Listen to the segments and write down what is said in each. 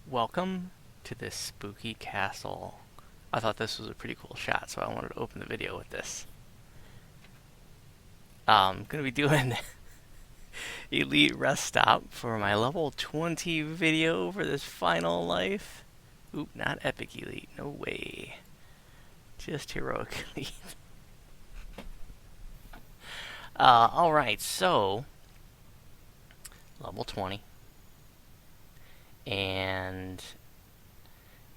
Welcome to this spooky castle. I thought this was a pretty cool shot, so I wanted to open the video with this. I'm going to be doing Elite Rest Stop for my level 20 video for this final life. Oop, not Epic Elite, no way. Just Heroic Elite. Alright, so level 20. And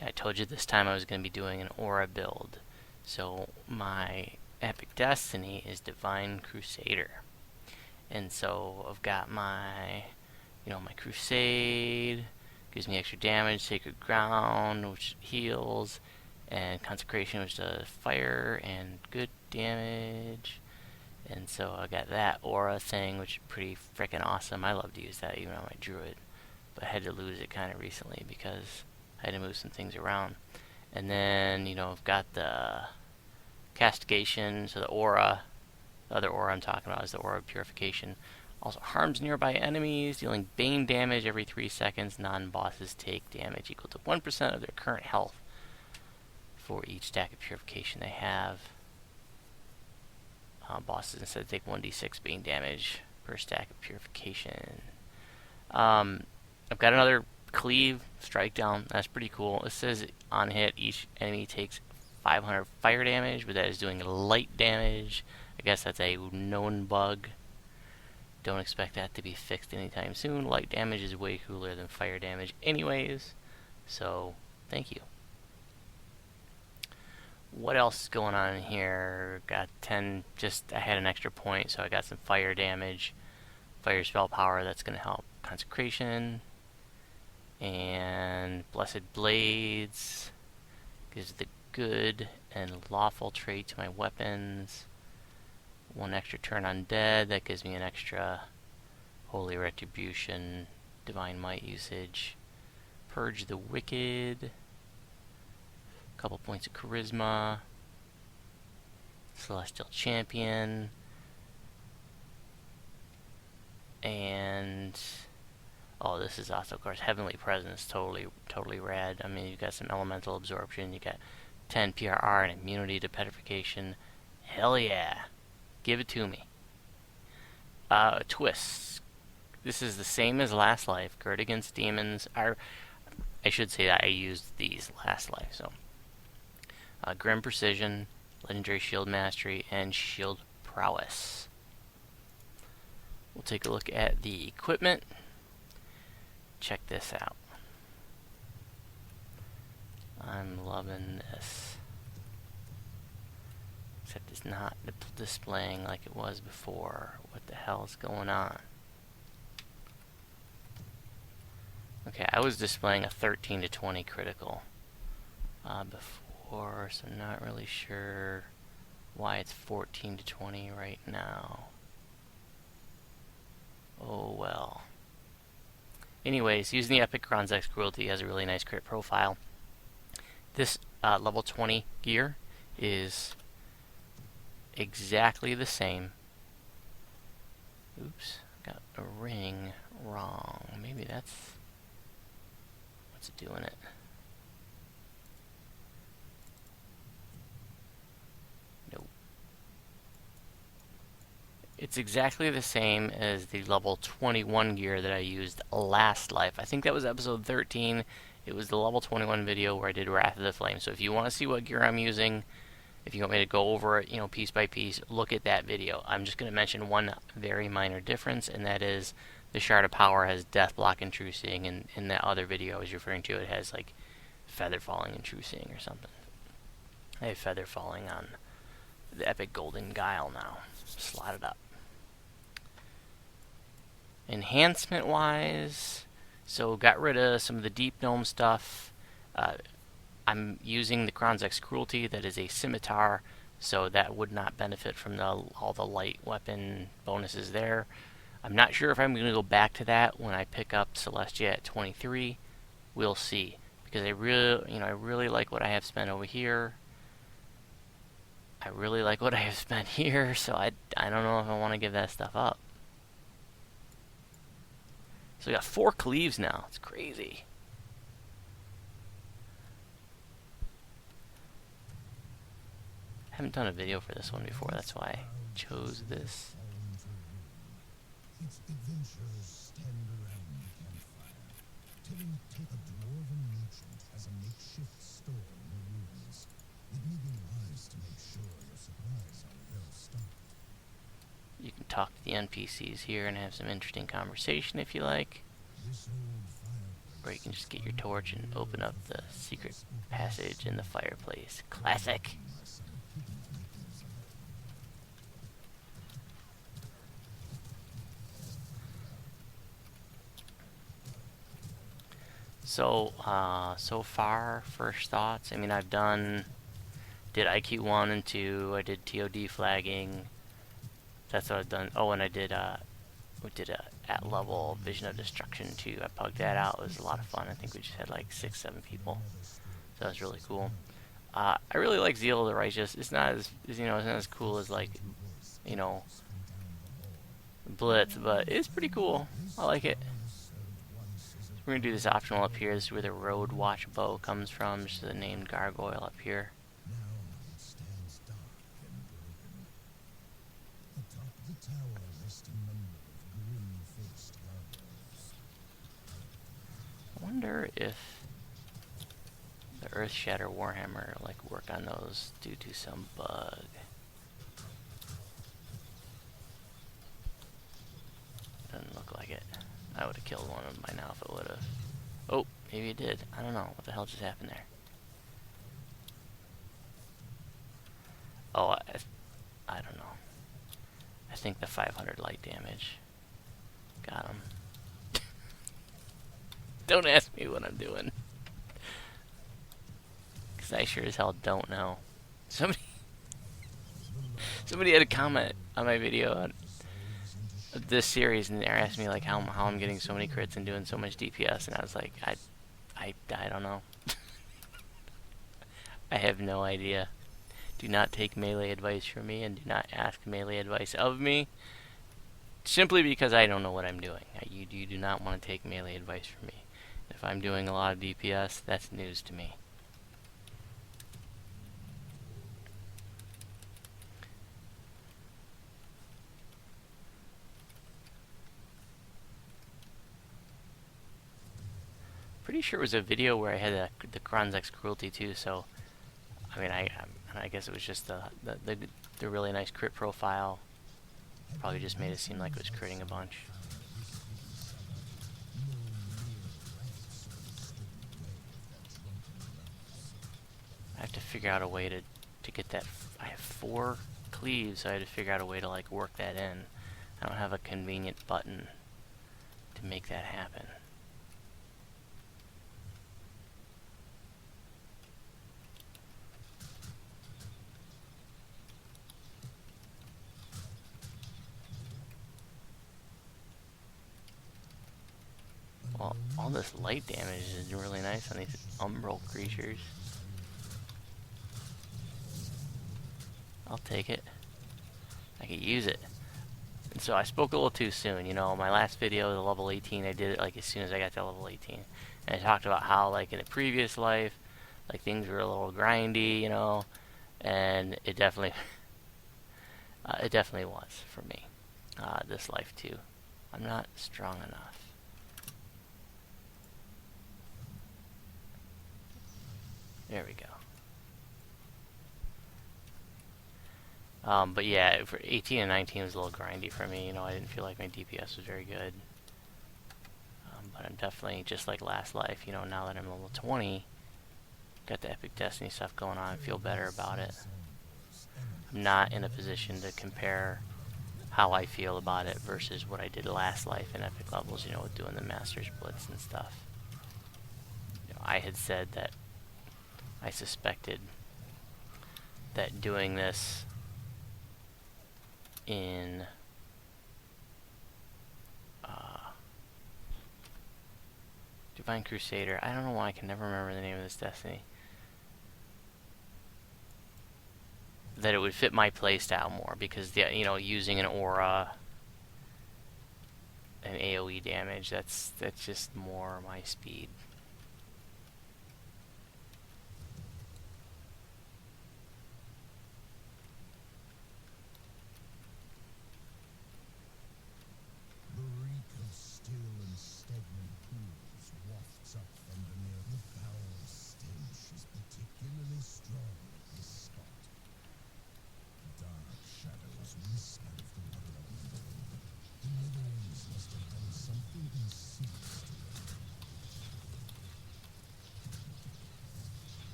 I told you this time I was going to be doing an aura build. So my epic destiny is Divine Crusader. And so I've got my crusade, gives me extra damage, sacred ground, which heals, and consecration, which does fire and good damage. And so I got that aura thing, which is pretty freaking awesome. I love to use that even on my druid, but I had to lose it kind of recently because I had to move some things around. And then, I've got the castigation, so the aura. The other aura I'm talking about is the aura of purification. Also harms nearby enemies, dealing bane damage every 3 seconds. Non-bosses take damage equal to 1% of their current health for each stack of purification they have. Bosses instead take 1d6 bane damage per stack of purification. I've got another cleave, strike down. That's pretty cool. It says on hit, each enemy takes 500 fire damage, but that is doing light damage. I guess that's a known bug. Don't expect that to be fixed anytime soon. Light damage is way cooler than fire damage anyways. So, thank you. What else is going on here? Got 10, I had an extra point, so I got some fire damage. Fire spell power, that's going to help consecration. And Blessed Blades gives the good and lawful trait to my weapons. 1 extra turn undead, that gives me an extra Holy Retribution, Divine Might usage. Purge the Wicked. Couple points of Charisma. Celestial Champion. And oh, this is also, of course, Heavenly Presence, totally rad. I mean, you've got some Elemental Absorption, you got 10 PRR and Immunity to Petrification. Hell yeah. Give it to me. Twists. This is the same as last life. Gird against demons. I should say that I used these last life, so. Grim Precision, Legendary Shield Mastery, and Shield Prowess. We'll take a look at the equipment. Check this out. I'm loving this. Except it's not displaying like it was before. What the hell is going on? Okay, I was displaying a 13 to 20 critical before, so I'm not really sure why it's 14 to 20 right now. Oh well. Anyways, using the Epic Gronzex Cruelty has a really nice crit profile. This level 20 gear is exactly the same. Oops, got a ring wrong. Maybe that's what's doing it. Nope. It's exactly the same as the level 21 gear that I used last life. I think that was episode 13. It was the level 21 video where I did Wrath of the Flame. So if you want to see what gear I'm using, if you want me to go over it, piece by piece, look at that video. I'm just going to mention one very minor difference, and that is the Shard of Power has Death Block and True Seeing, and in that other video I was referring to, it has like Feather Falling and True Seeing or something. I have Feather Falling on the Epic Golden Guile now. Slot it up. Enhancement wise, so got rid of some of the Deep Gnome stuff. I'm using the Gronzex Cruelty, that is a scimitar, so that would not benefit from all the light weapon bonuses there. I'm not sure if I'm going to go back to that when I pick up Celestia at 23. We'll see, because I really like what I have spent over here. I really like what I have spent here, so I don't know if I want to give that stuff up. So we got 4 cleaves now. It's crazy. haven't done a video for this one before, that's why I chose this. Its adventurers stand around the campfire, telling a tale. A dwarven merchant has a makeshift store in the ruins. It may be wise to make sure your supplies are well stocked. You can talk to the NPCs here and have some interesting conversation if you like. This old fireplace, Or you can just get your torch and open up the secret passage in the fireplace. Classic! So, so far, first thoughts. I mean, did IQ 1 and 2, I did TOD flagging. That's what I've done. Oh, and we did a at level Vision of Destruction too. I pugged that out. It was a lot of fun. I think we just had like 6-7 people. So that was really cool. I really like Zeal of the Righteous. It's not as it's not as cool as like, Blitz, but it's pretty cool. I like it. We're gonna do this optional up here. This is where the Road Watch bow comes from. This is the named gargoyle up here. Now it stands dark and broken. Atop the tower rest a number of grim-faced gargoyles. I wonder if the Earthshatter Warhammer like work on those due to some bug. Doesn't look like it. I would have killed one of them by now if it would have. Oh, maybe it did. I don't know. What the hell just happened there? Oh, I don't know. I think the 500 light damage got him. Don't ask me what I'm doing. Because I sure as hell don't know. Somebody had a comment on my video on this series, and they're asking me like how I'm getting so many crits and doing so much DPS, and I was like, I don't know. I have no idea. Do not take melee advice from me, and do not ask melee advice of me, simply because I don't know what I'm doing. You do not want to take melee advice from me. If I'm doing a lot of DPS, that's news to me. Pretty sure it was a video where I had the Kronzek's cruelty too. So, I mean, I guess it was just the really nice crit profile. Probably just made it seem like it was critting a bunch. I have to figure out a way to get that. I have 4 cleaves, so I had to figure out a way to like work that in. I don't have a convenient button to make that happen. Well, all this light damage is really nice on these umbral creatures. I'll take it. I could use it. And so I spoke a little too soon, my last video, the level 18, I did it like as soon as I got to level 18. And I talked about how like in a previous life, like things were a little grindy, and it definitely was for me. This life too. I'm not strong enough. There we go. But yeah, for 18 and 19 was a little grindy for me. I didn't feel like my DPS was very good. But I'm definitely, just like last life, now that I'm level 20, got the Epic Destiny stuff going on, I feel better about it. I'm not in a position to compare how I feel about it versus what I did last life in Epic levels, with doing the Master's Blitz and stuff. I had said that I suspected that doing this in Divine Crusader, I don't know why I can never remember the name of this Destiny, that it would fit my playstyle more, because using an aura and AoE damage, that's just more my speed.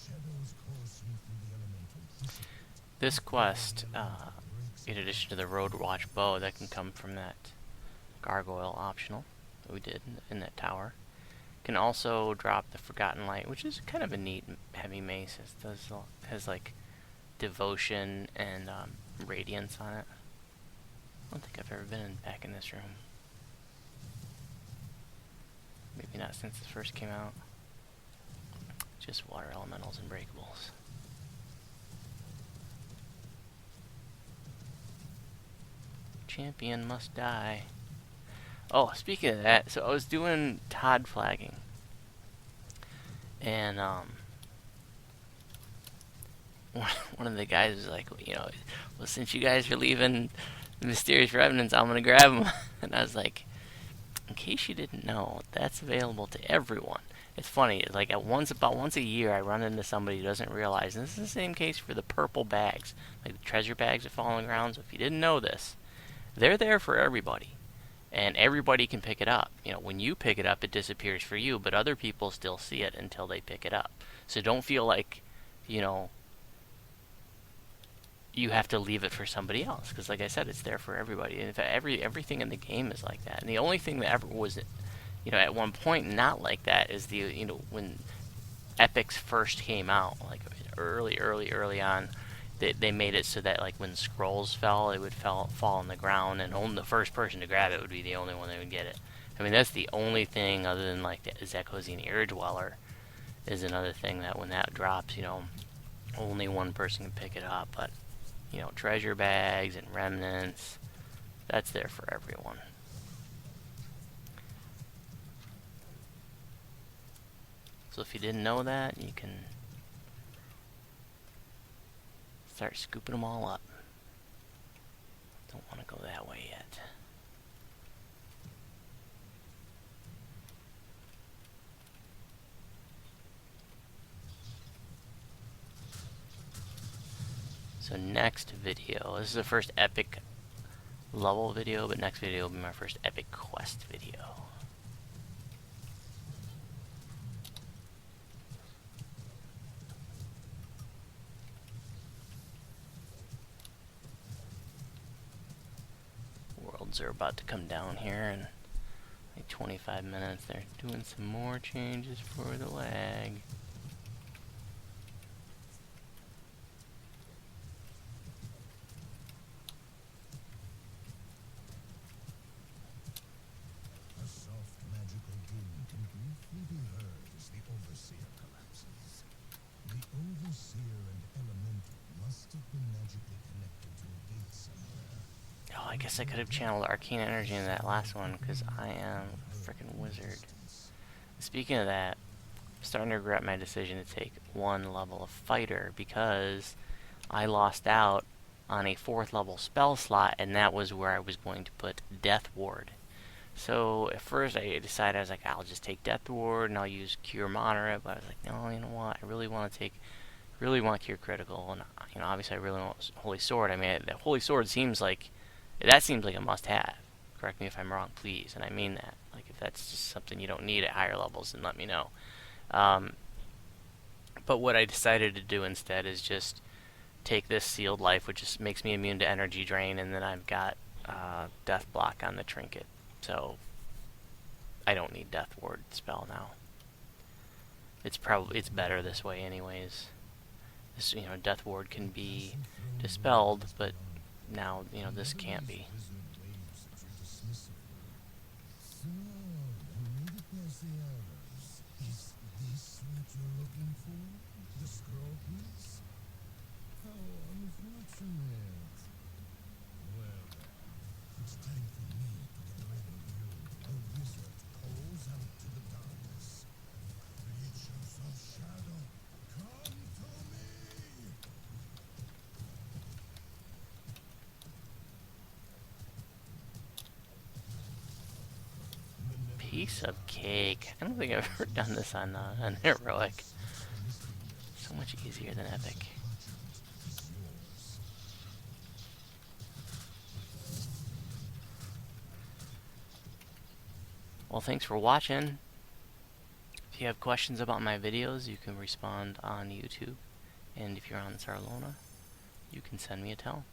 shadows coursing through the elemental dissipate. This quest, Breaks in addition to the Road Watch bow that can come from that gargoyle optional that we did in that tower, can also drop the Forgotten Light, which is kind of a neat heavy mace. It has like devotion and radiance on it. I don't think I've ever been back in this room. Maybe not since this first came out. Just water elementals and breakables. Champion must die. Oh, speaking of that, so I was doing Todd flagging. And one of the guys was like, well, since you guys are leaving the Mysterious Revenants, I'm gonna grab them. And I was like, in case you didn't know, that's available to everyone. It's funny, it's like about once a year I run into somebody who doesn't realize, and this is the same case for the purple bags, like the treasure bags that fall on the ground. So if you didn't know this, they're there for everybody. And everybody can pick it up. When you pick it up, it disappears for you, but other people still see it until they pick it up. So don't feel like, you have to leave it for somebody else, because like I said, it's there for everybody. And in fact, everything in the game is like that. And the only thing that ever was, at one point not like that is when epics first came out, like early on. They made it so that like when scrolls fell, it would fall on the ground, and only the first person to grab it would be the only one that would get it. I mean, that's the only thing other than like the Zekozine Ear Dweller is another thing that when that drops, only one person can pick it up. But treasure bags and remnants, that's there for everyone. So if you didn't know that, you can start scooping them all up. Don't want to go that way yet. So next video, this is the first epic level video, but next video will be my first epic quest video. Worlds are about to come down here in like 25 minutes. They're doing some more changes for the lag. A soft magical din can briefly be heard as the Overseer collapses. The Overseer and Elemental must have been magically connected to a gate somewhere. Oh, I guess I could have channeled Arcane Energy in that last one, because I am a freaking wizard. Speaking of that, I'm starting to regret my decision to take one level of Fighter, because I lost out on a 4th level spell slot, and that was where I was going to put Death Ward. So at first I decided, I was like, I'll just take Death Ward and I'll use Cure Moderate, but I was like, no, you know what, I really want Cure Critical, and obviously I really want Holy Sword. I mean, the Holy Sword seems like a must-have. Correct me if I'm wrong, please, and I mean that. Like, if that's just something you don't need at higher levels, then let me know. But what I decided to do instead is just take this Sealed Life, which just makes me immune to energy drain, and then I've got Death Block on the Trinket. So I don't need Death Ward spell now. It's better this way anyways. This, Death Ward can be dispelled, but now, this can't be. So, you made it, Perseverance. Is this what you're looking for? The scroll piece? How unfortunate. Well then, it's time for me to get rid of you. A wizard calls out to the darkness. Creatures of shadow, come to me! Piece of cake. I don't think I've ever done this on heroic. So much easier than epic. Well, thanks for watching. If you have questions about my videos, you can respond on YouTube. And if you're on Sarlona, you can send me a tell.